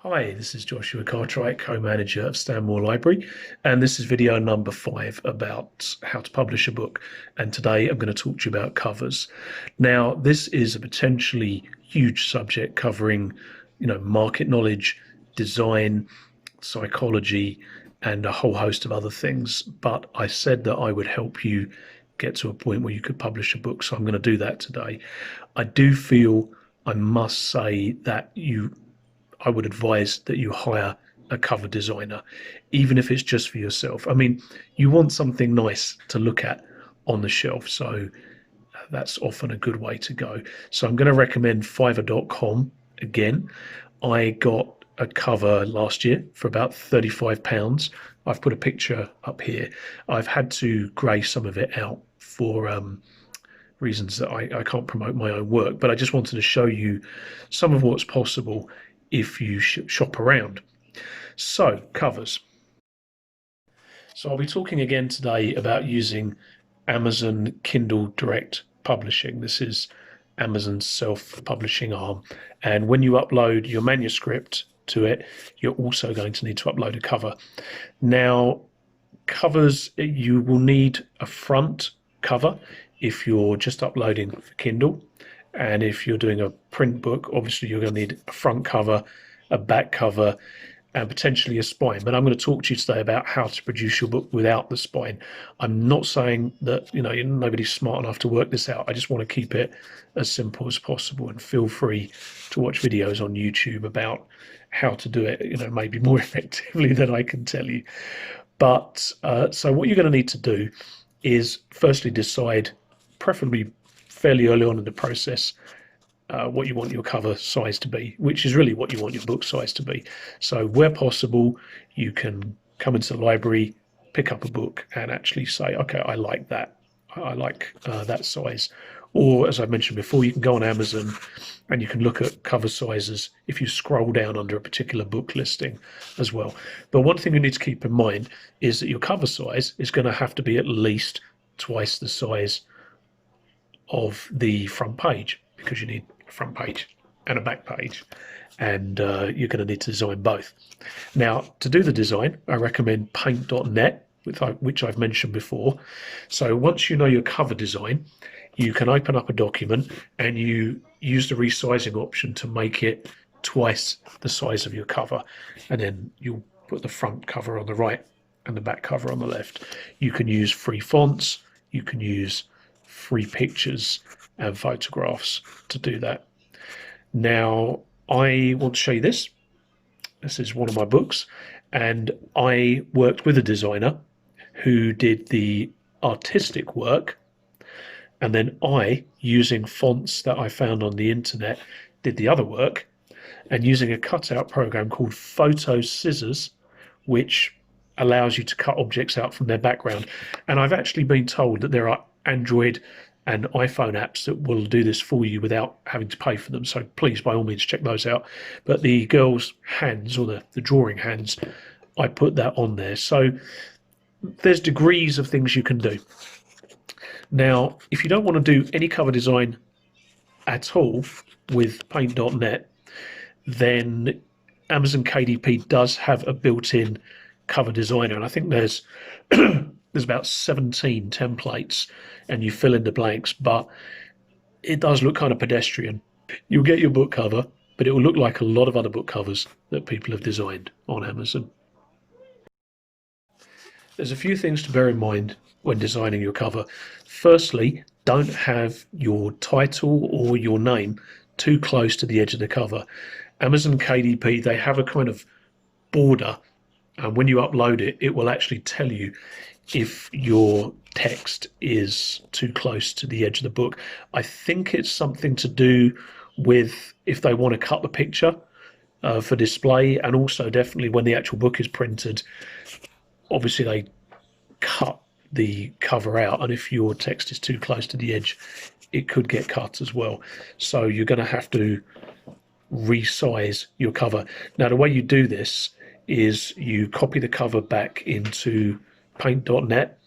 Hi, this is Joshua Cartwright, co-manager of Stanmore Library, and this is video number 5 about how to publish a book. And today I'm going to talk to you about covers. Now, this is a potentially huge subject covering, market knowledge, design, psychology, and a whole host of other things. But I said that I would help you get to a point where you could publish a book, so I'm going to do that today. I do feel I must say that I would advise that you hire a cover designer, even if it's just for yourself. I mean, you want something nice to look at on the shelf, so that's often a good way to go. So I'm going to recommend Fiverr.com again. I got a cover last year for about £35. I've put a picture up here. I've had to grey some of it out for reasons that I can't promote my own work, but I just wanted to show you some of what's possible if you shop around. So, covers. So I'll be talking again today about using Amazon Kindle Direct Publishing. This is Amazon's self-publishing arm. And when you upload your manuscript to it, you're also going to need to upload a cover. Now, covers, you will need a front cover if you're just uploading for Kindle. And if you're doing a print book, obviously you're going to need a front cover, a back cover, and potentially a spine. But I'm going to talk to you today about how to produce your book without the spine. I'm not saying that, nobody's smart enough to work this out. I just want to keep it as simple as possible, and feel free to watch videos on YouTube about how to do it, maybe more effectively than I can tell you. But so what you're going to need to do is firstly decide, preferably fairly early on in the process, what you want your cover size to be, which is really what you want your book size to be. So where possible, you can come into the library, pick up a book and actually say, okay, I like that. I like that size. Or as I mentioned before, you can go on Amazon and you can look at cover sizes if you scroll down under a particular book listing as well. But one thing you need to keep in mind is that your cover size is going to have to be at least twice the size of the front page, because you need a front page and a back page, and you're going to need to design both. Now, to do the design, I recommend paint.net, which I've mentioned before. So once you know your cover design, you can open up a document and you use the resizing option to make it twice the size of your cover, and then you'll put the front cover on the right and the back cover on the left. You can use free fonts, you can use free pictures and photographs to do that. Now, I want to show you this. This is one of my books, and I worked with a designer who did the artistic work, and then I, using fonts that I found on the internet, did the other work, and using a cutout program called Photo Scissors, which allows you to cut objects out from their background. And I've actually been told that there are Android and iPhone apps that will do this for you without having to pay for them. So please, by all means, check those out. But the girl's hands, or the drawing hands, I put that on there. So there's degrees of things you can do. Now, if you don't want to do any cover design at all with paint.net, then Amazon KDP does have a built-in cover designer, and I think there's about 17 templates, and you fill in the blanks, but it does look kind of pedestrian. You'll get your book cover, but it will look like a lot of other book covers that people have designed on Amazon. There's a few things to bear in mind when designing your cover. Firstly, don't have your title or your name too close to the edge of the cover. Amazon KDP, they have a kind of border, and when you upload it, it will actually tell you if your text is too close to the edge of the book. I think it's something to do with if they want to cut the picture for display, and also definitely when the actual book is printed, obviously they cut the cover out, and if your text is too close to the edge, it could get cut as well. So you're going to have to resize your cover. Now, the way you do this is you copy the cover back into paint.net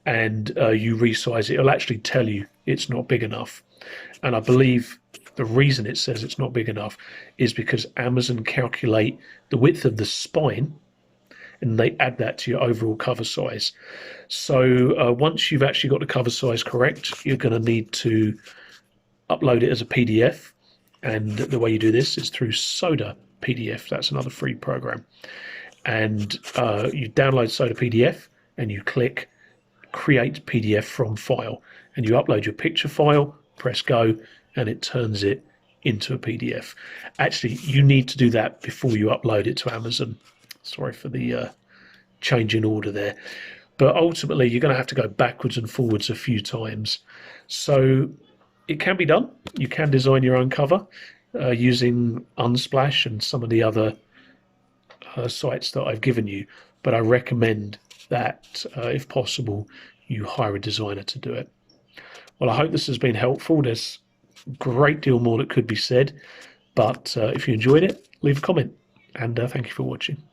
and you resize it. It'll actually tell you it's not big enough. And I believe The reason it says it's not big enough is because Amazon calculate the width of the spine and they add that to your overall cover size. So once you've actually got the cover size correct, you're going to need to upload it as a PDF. And the way you do this is through Soda PDF. That's another free program. And you download Soda PDF and you click Create PDF from File. And you upload your picture file, press Go, and it turns it into a PDF. Actually, you need to do that before you upload it to Amazon. Sorry for the change in order there. But ultimately, you're going to have to go backwards and forwards a few times. So it can be done. You can design your own cover using Unsplash and some of the other sites that I've given you. But I recommend that, if possible, you hire a designer to do it. Well, I hope this has been helpful. There's a great deal more that could be said. But if you enjoyed it, leave a comment. And thank you for watching.